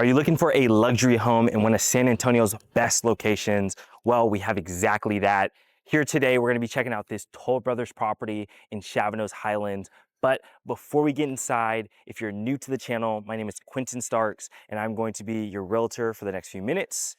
Are you looking for a luxury home in one of San Antonio's best locations? Well, we have exactly that. Here today, we're gonna be checking out this Toll Brothers property in Chavano's Highlands. But before we get inside, if you're new to the channel, my name is Quentin Starks, and I'm going to be your realtor for the next few minutes.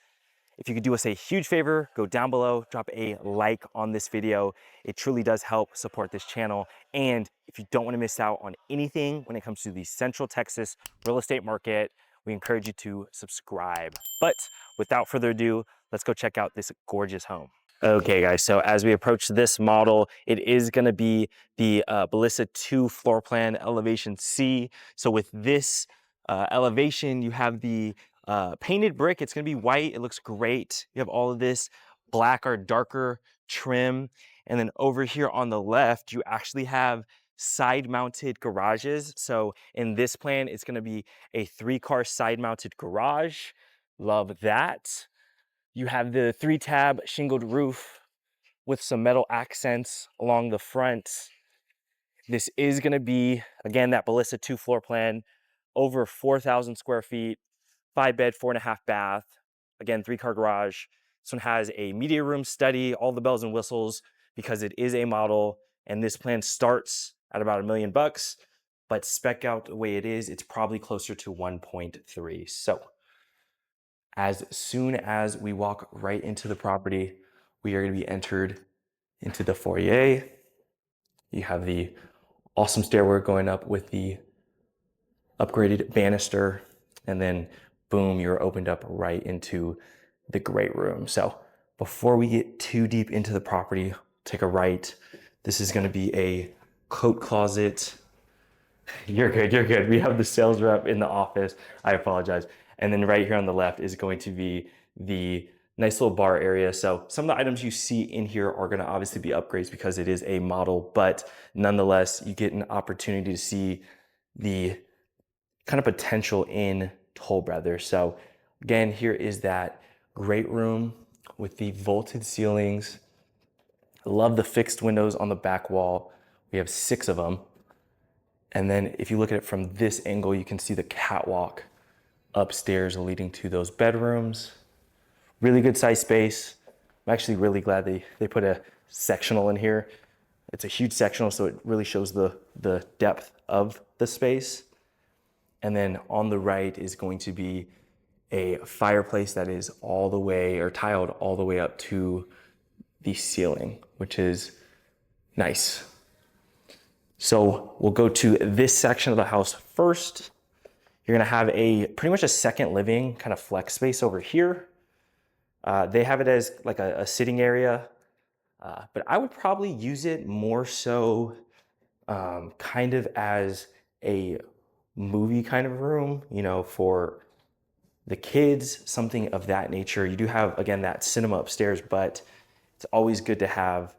If you could do us a huge favor, go down below, drop a like on this video. It truly does help support this channel. And if you don't want to miss out on anything when it comes to the Central Texas real estate market, we encourage you to subscribe. But without further ado, let's go check out this gorgeous home. Okay guys, so as we approach this model, it is gonna be the Ballista 2 floor plan elevation C. So with this elevation, you have the painted brick. It's gonna be white, it looks great. You have all of this black or darker trim. And then over here on the left, you actually have side mounted garages. So in this plan, it's gonna be a 3-car side mounted garage. Love that. You have the 3-tab shingled roof with some metal accents along the front. This is gonna be, again, that Ballista 2 floor plan, over 4,000 square feet, 5-bed, 4.5 bath. Again, 3-car garage. This one has a media room, study, all the bells and whistles because it is a model, and this plan starts at about $1 million, but spec out the way it is, it's probably closer to 1.3. So as soon as we walk right into the property, we are going to be entered into the foyer. You have the awesome stairway going up with the upgraded banister, and then boom, you're opened up right into the great room. So before we get too deep into the property, take a right. This is going to be a coat closet. You're good, you're good. We have the sales rep in the office. I apologize. And then right here on the left is going to be the nice little bar area. So some of the items you see in here are going to obviously be upgrades because it is a model, but nonetheless, you get an opportunity to see the kind of potential in Toll Brothers. So again, here is that great room with the vaulted ceilings. I love the fixed windows on the back wall. We have 6 of them. And then if you look at it from this angle, you can see the catwalk upstairs leading to those bedrooms. Really good size space. I'm actually really glad they put a sectional in here. It's a huge sectional, so it really shows the depth of the space. And then on the right is going to be a fireplace that is all the way, or tiled all the way up to the ceiling, which is nice. So we'll go to this section of the house first. You're gonna have pretty much a second living kind of flex space over here. They have it as like a sitting area, but I would probably use it more so kind of as a movie kind of room, you know, for the kids, something of that nature. You do have, again, that cinema upstairs, but it's always good to have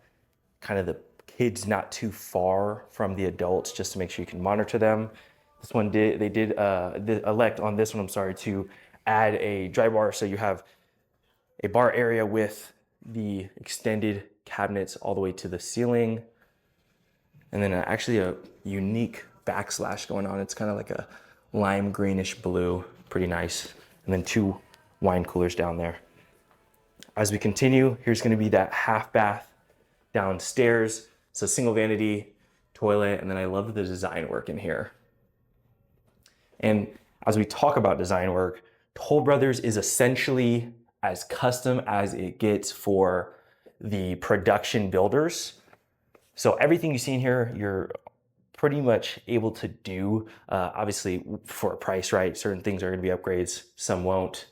kind of the kids not too far from the adults just to make sure you can monitor them. This one they did elect on this one, I'm sorry, to add a dry bar. So you have a bar area with the extended cabinets all the way to the ceiling. And then actually a unique backslash going on. It's kind of like a lime greenish blue, pretty nice. And then 2 wine coolers down there. As we continue, here's gonna be that half bath downstairs. So single vanity, toilet, and then I love the design work in here. And as we talk about design work, Toll Brothers is essentially as custom as it gets for the production builders. So everything you see in here, you're pretty much able to do, obviously for a price, right? Certain things are gonna be upgrades, some won't.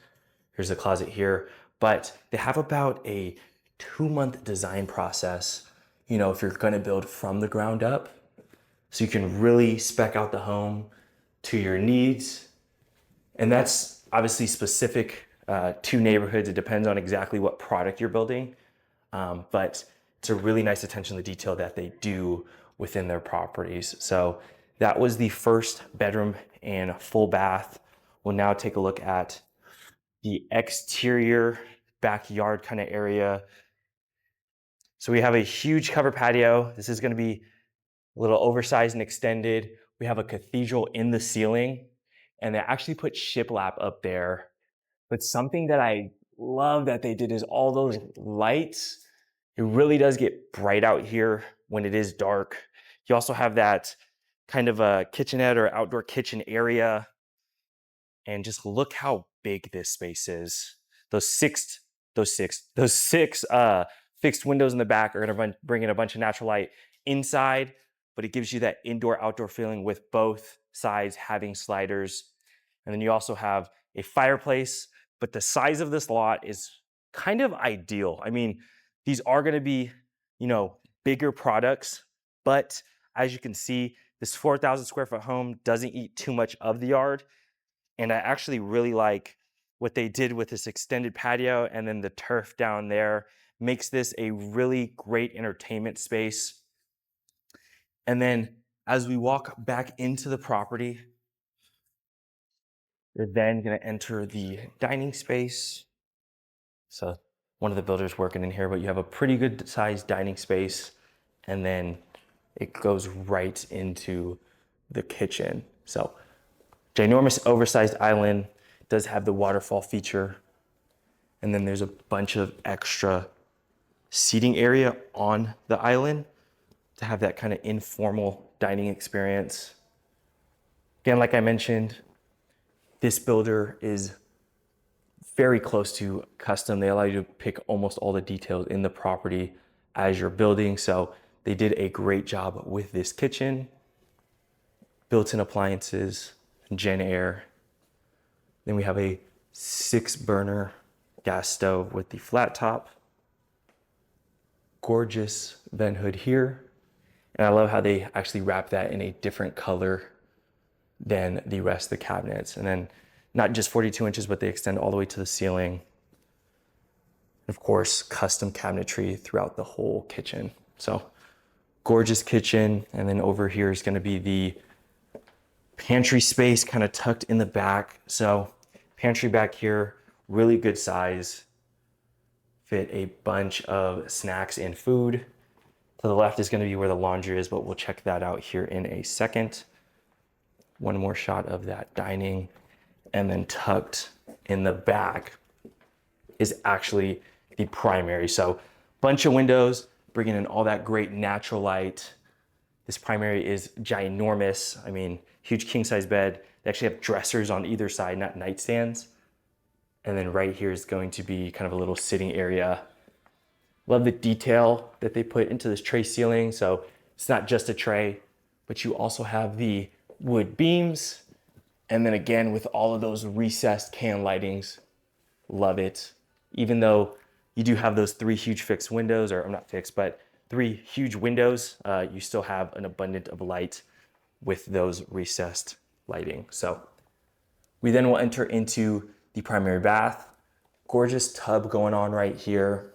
Here's a closet here, but they have about a 2-month design process, you know, if you're gonna build from the ground up. So you can really spec out the home to your needs. And that's obviously specific to neighborhoods. It depends on exactly what product you're building. But it's a really nice attention to detail that they do within their properties. So that was the first bedroom and full bath. We'll now take a look at the exterior backyard kind of area. So we have a huge cover patio. This is going to be a little oversized and extended. We have a cathedral in the ceiling. and they actually put shiplap up there. But something that I love that they did is all those lights. It really does get bright out here when it is dark. You also have that kind of a kitchenette or outdoor kitchen area. And just look how big this space is. Those six fixed windows in the back are gonna bring in a bunch of natural light inside, but it gives you that indoor outdoor feeling with both sides having sliders. And then you also have a fireplace, but the size of this lot is kind of ideal. I mean, these are gonna be, bigger products, but as you can see, this 4,000 square foot home doesn't eat too much of the yard. And I actually really like what they did with this extended patio and then the turf down there. Makes this a really great entertainment space. And then as we walk back into the property, you're then gonna enter the dining space. So one of the builders working in here, but you have a pretty good sized dining space. And then it goes right into the kitchen. So ginormous oversized island, does have the waterfall feature. And then there's a bunch of extra seating area on the island to have that kind of informal dining experience. Again, like I mentioned, this builder is very close to custom. They allow you to pick almost all the details in the property as you're building. So they did a great job with this kitchen, built-in appliances, Gen Air. Then we have a 6-burner gas stove with the flat top. Gorgeous vent hood here. And I love how they actually wrap that in a different color than the rest of the cabinets. And then not just 42 inches, but they extend all the way to the ceiling. And of course, custom cabinetry throughout the whole kitchen. So gorgeous kitchen. And then over here is gonna be the pantry space kind of tucked in the back. So pantry back here, really good size. Fit a bunch of snacks and food. To the left is going to be where the laundry is, but we'll check that out here in a second. One more shot of that dining. And then tucked in the back is actually the primary. So bunch of windows, bringing in all that great natural light. This primary is ginormous. I mean, huge king size bed. They actually have dressers on either side, not nightstands. And then right here is going to be kind of a little sitting area. Love the detail that they put into this tray ceiling. So it's not just a tray, but you also have the wood beams. And then again, with all of those recessed can lightings, love it. Even though you do have those 3 huge fixed windows, or not fixed, but 3 huge windows, you still have an abundance of light with those recessed lighting. So we then will enter into the primary bath. Gorgeous tub going on right here.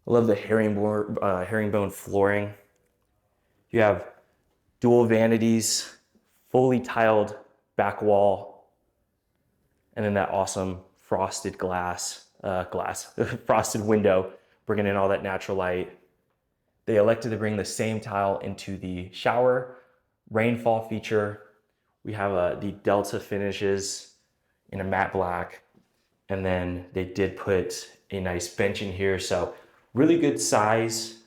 I love the herringbone flooring. You have dual vanities, fully tiled back wall, and then that awesome frosted frosted window, bringing in all that natural light. They elected to bring the same tile into the shower. Rainfall feature. We have the Delta finishes in a matte black. And then they did put a nice bench in here. So really good size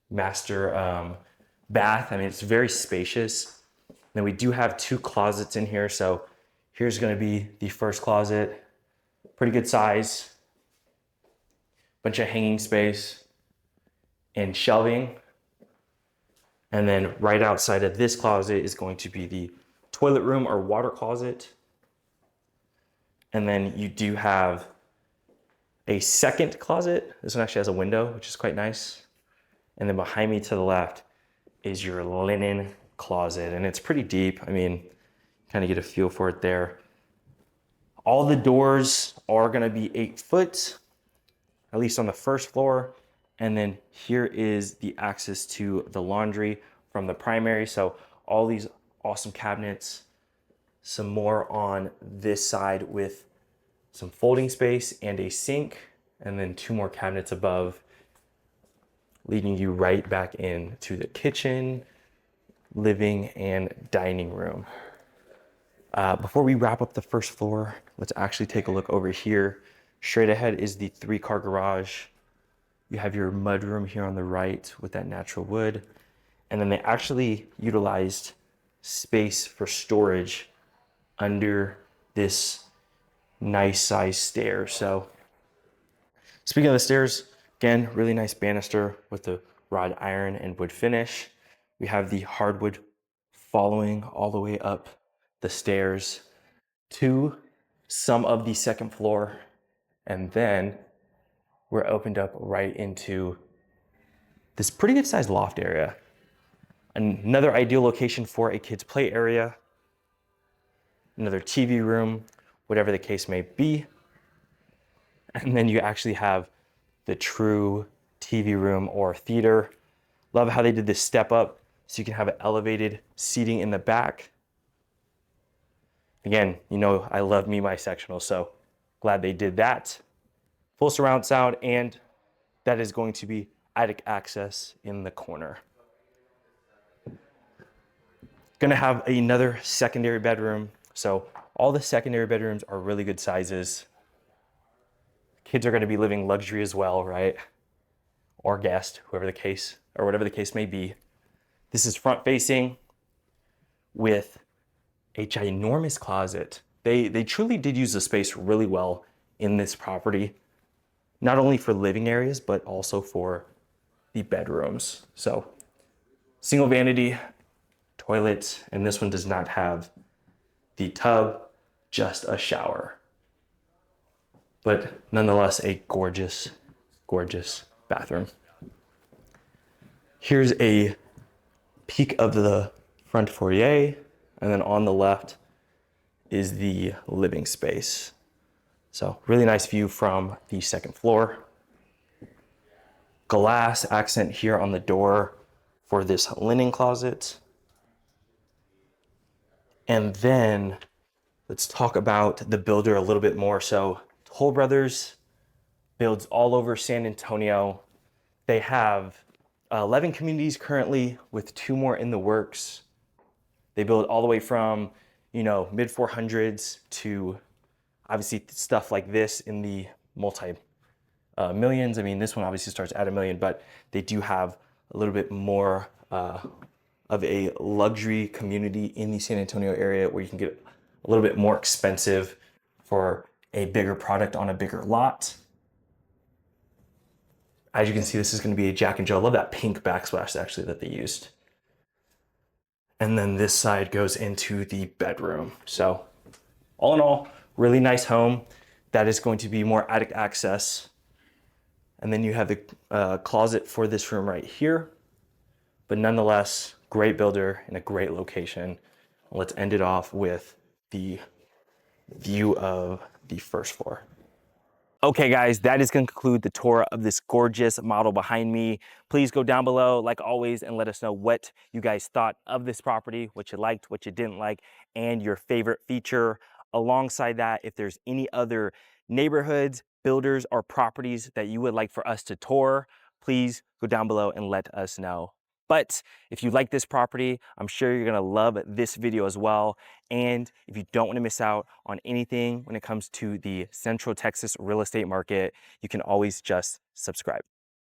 master bath. I mean, it's very spacious. Then we do have 2 closets in here. So here's gonna be the first closet. Pretty good size. Bunch of hanging space and shelving. And then right outside of this closet is going to be the toilet room or water closet. And then you do have a second closet. This one actually has a window, which is quite nice. And then behind me to the left is your linen closet. And it's pretty deep. I mean, kind of get a feel for it there. All the doors are gonna be 8 foot, at least on the first floor. And then here is the access to the laundry from the primary. So all these awesome cabinets, some more on this side with some folding space and a sink, and then 2 more cabinets above, leading you right back into the kitchen, living, and dining room. Before we wrap up the first floor, let's actually take a look over here. Straight ahead is the 3-car garage. You have your mudroom here on the right with that natural wood. And then they actually utilized space for storage under this nice size stair. So speaking of the stairs, again, really nice banister with the wrought iron and wood finish. We have the hardwood following all the way up the stairs to some of the second floor. And then we're opened up right into this pretty good sized loft area. Another ideal location for a kids play area, another TV room, whatever the case may be. And then you actually have the true TV room or theater. Love how they did this step up so you can have an elevated seating in the back. Again, you know I love me my sectional, so glad they did that. Full surround sound, and that is going to be attic access in the corner. Gonna have another secondary bedroom. So all the secondary bedrooms are really good sizes. Kids are gonna be living luxury as well, right? Or guest, whoever the case, or whatever the case may be. This is front facing with a ginormous closet. They truly did use the space really well in this property, not only for living areas, but also for the bedrooms. So single vanity, toilet, and this one does not have the tub, just a shower. But nonetheless, a gorgeous, gorgeous bathroom. Here's a peek of the front foyer, and then on the left is the living space. So really nice view from the second floor. Glass accent here on the door for this linen closet. And then let's talk about the builder a little bit more. So Toll Brothers builds all over San Antonio. They have 11 communities currently with 2 more in the works. They build all the way from, you know, mid 400s to obviously stuff like this in the multi millions. I mean, this one obviously starts at $1 million, but they do have a little bit more of a luxury community in the San Antonio area where you can get a little bit more expensive for a bigger product on a bigger lot. As you can see, this is going to be a Jack and Jill. I love that pink backsplash actually that they used. And then this side goes into the bedroom. So all in all, really nice home. That is going to be more attic access. And then you have the closet for this room right here. But nonetheless, great builder in a great location. Let's end it off with the view of the first floor. Okay guys, that is going to conclude the tour of this gorgeous model behind me. Please go down below, like always, and let us know what you guys thought of this property, what you liked, what you didn't like, and your favorite feature. Alongside that, if there's any other neighborhoods, builders, or properties that you would like for us to tour, please go down below and let us know. But if you like this property, I'm sure you're gonna love this video as well. And if you don't wanna miss out on anything when it comes to the Central Texas real estate market, you can always just subscribe.